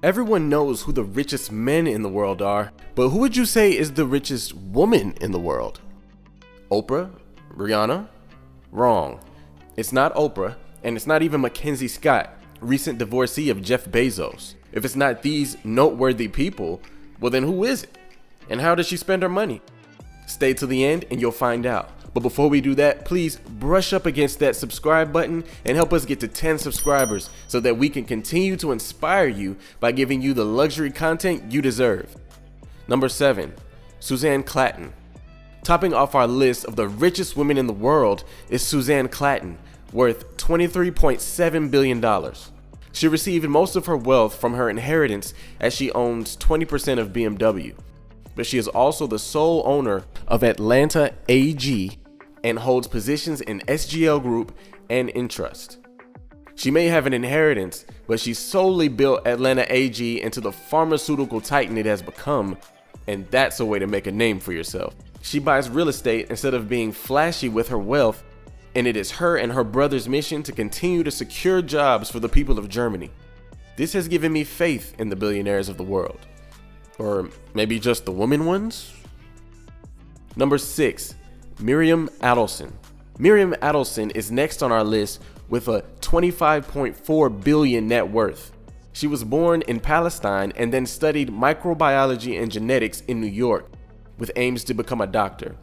Everyone knows who the richest men in the world are, but who would you say is the richest woman in the world? Oprah? Rihanna? Wrong. It's not Oprah, and it's not even Mackenzie Scott, recent divorcee of Jeff Bezos. If it's not these noteworthy people, well then who is it? And how does she spend her money? Stay to the end and you'll find out. But before we do that, please brush up against that subscribe button and help us get to 10 subscribers so that we can continue to inspire you by giving you the luxury content you deserve. Number 7, Suzanne Clanton. Topping off our list of the richest women in the world is Suzanne Clanton, worth $23.7 billion. She received most of her wealth from her inheritance as she owns 20% of BMW. But she is also the sole owner of Atlanta AG and holds positions in SGL Group and Entrust. She may have an inheritance, but she solely built Atlanta AG into the pharmaceutical titan it has become, and that's a way to make a name for yourself. She buys real estate instead of being flashy with her wealth, and it is her and her brother's mission to continue to secure jobs for the people of Germany. This has given me faith in the billionaires of the world. Or maybe just the women ones? Number 6, Miriam Adelson. Miriam Adelson is next on our list with a $25.4 billion net worth. She was born in Palestine and then studied microbiology and genetics in New York with aims to become a doctor.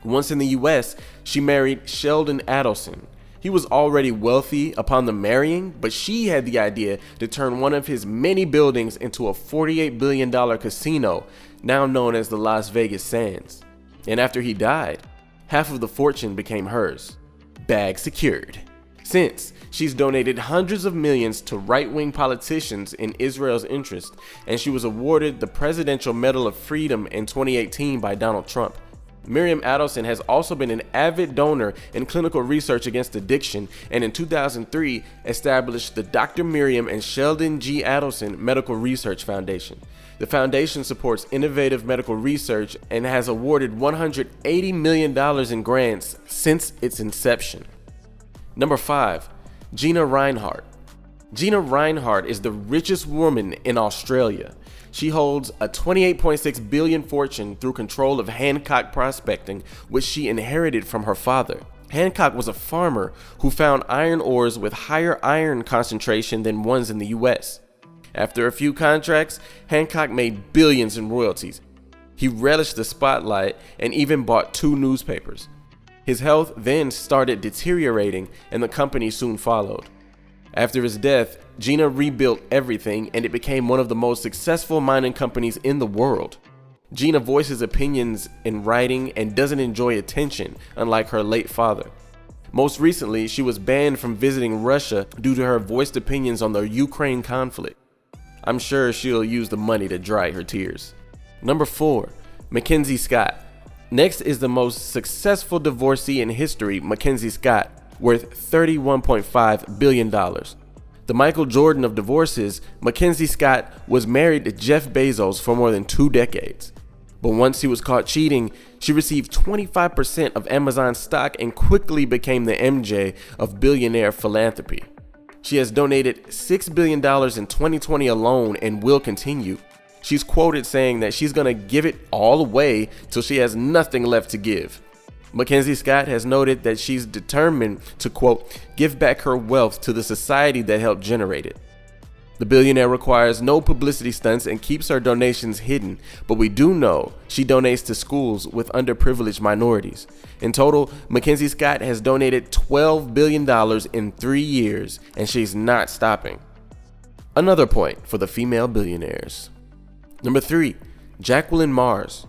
Once in the US, she married Sheldon Adelson. He was already wealthy upon the marrying, but she had the idea to turn one of his many buildings into a $48 billion casino, now known as the Las Vegas Sands. And after he died, half of the fortune became hers. Bag secured. Since, she's donated hundreds of millions to right-wing politicians in Israel's interest, and she was awarded the Presidential Medal of Freedom in 2018 by Donald Trump. Miriam Adelson has also been an avid donor in clinical research against addiction, and in 2003 established the Dr. Miriam and Sheldon G. Adelson Medical Research Foundation. The foundation supports innovative medical research and has awarded $180 million in grants since its inception. Number 5, Gina Rinehart. Gina Rinehart is the richest woman in Australia. She holds a $28.6 billion fortune through control of Hancock Prospecting, which she inherited from her father. Hancock was a farmer who found iron ores with higher iron concentration than ones in the US. After a few contracts, Hancock made billions in royalties. He relished the spotlight and even bought 2 newspapers. His health then started deteriorating and the company soon followed. After his death, Gina rebuilt everything and it became one of the most successful mining companies in the world. Gina voices opinions in writing and doesn't enjoy attention, unlike her late father. Most recently, she was banned from visiting Russia due to her voiced opinions on the Ukraine conflict. I'm sure she'll use the money to dry her tears. Number 4, Mackenzie Scott. Next is the most successful divorcee in history, Mackenzie Scott, worth $31.5 billion. The Michael Jordan of divorces, Mackenzie Scott was married to Jeff Bezos for more than 2 decades. But once he was caught cheating, she received 25% of Amazon stock and quickly became the MJ of billionaire philanthropy. She has donated $6 billion in 2020 alone and will continue. She's quoted saying that she's gonna give it all away till she has nothing left to give. Mackenzie Scott has noted that she's determined to, quote, give back her wealth to the society that helped generate it. The billionaire requires no publicity stunts and keeps her donations hidden, but we do know she donates to schools with underprivileged minorities. In total, Mackenzie Scott has donated $12 billion in 3 years, and she's not stopping. Another point for the female billionaires. Number 3, Jacqueline Mars.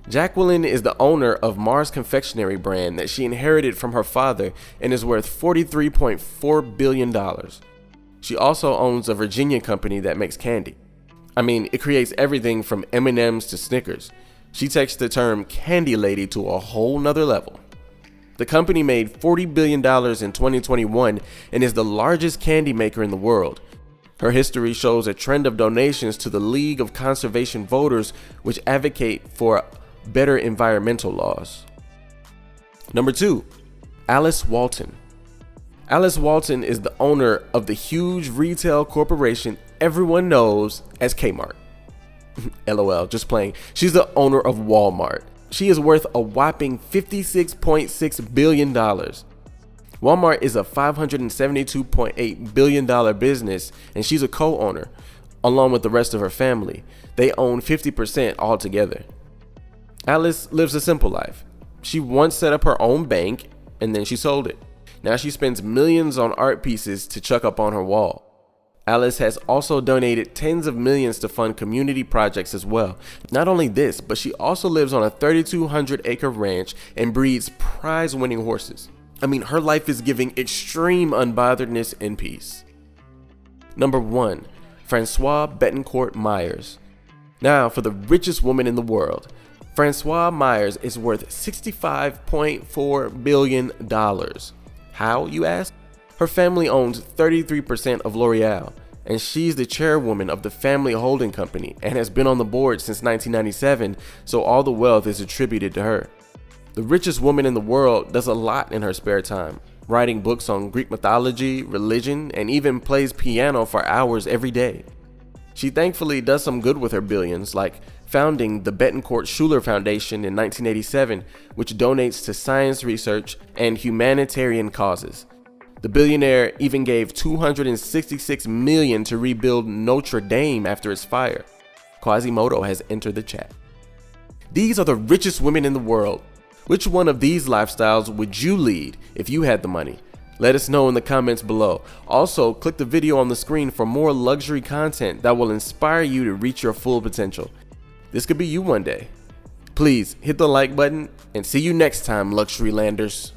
Jacqueline is the owner of Mars confectionery brand that she inherited from her father and is worth $43.4 billion. She also owns a Virginia company that makes candy. I mean, it creates everything from M&Ms to Snickers. She takes the term candy lady to a whole nother level. The company made $40 billion in 2021 and is the largest candy maker in the world. Her history shows a trend of donations to the League of Conservation Voters, which advocate for better environmental laws. Number 2, Alice Walton. Alice Walton is the owner of the huge retail corporation everyone knows as Kmart. LOL, just playing. She's the owner of Walmart. She is worth a whopping $56.6 billion. Walmart is a $572.8 billion business, and she's a co-owner, along with the rest of her family. They own 50% altogether. Alice lives a simple life. She once set up her own bank, and then she sold it. Now she spends millions on art pieces to chuck up on her wall. Alice has also donated tens of millions to fund community projects as well. Not only this, but she also lives on a 3,200-acre ranch and breeds prize-winning horses. I mean, her life is giving extreme unbotheredness and peace. Number 1, Francoise Bettencourt Myers. Now for the richest woman in the world. Francoise Myers is worth $65.4 billion. How, you ask? Her family owns 33% of L'Oreal, and she's the chairwoman of the family holding company and has been on the board since 1997, so all the wealth is attributed to her. The richest woman in the world does a lot in her spare time, writing books on Greek mythology, religion, and even plays piano for hours every day. She thankfully does some good with her billions, like founding the Bettencourt Schuler Foundation in 1987, which donates to science research and humanitarian causes. The billionaire even gave $266 million to rebuild Notre Dame after its fire. Quasimodo has entered the chat. These are the richest women in the world. Which one of these lifestyles would you lead if you had the money? Let us know in the comments below. Also, click the video on the screen for more luxury content that will inspire you to reach your full potential. This could be you one day. Please hit the like button and see you next time, luxury landers.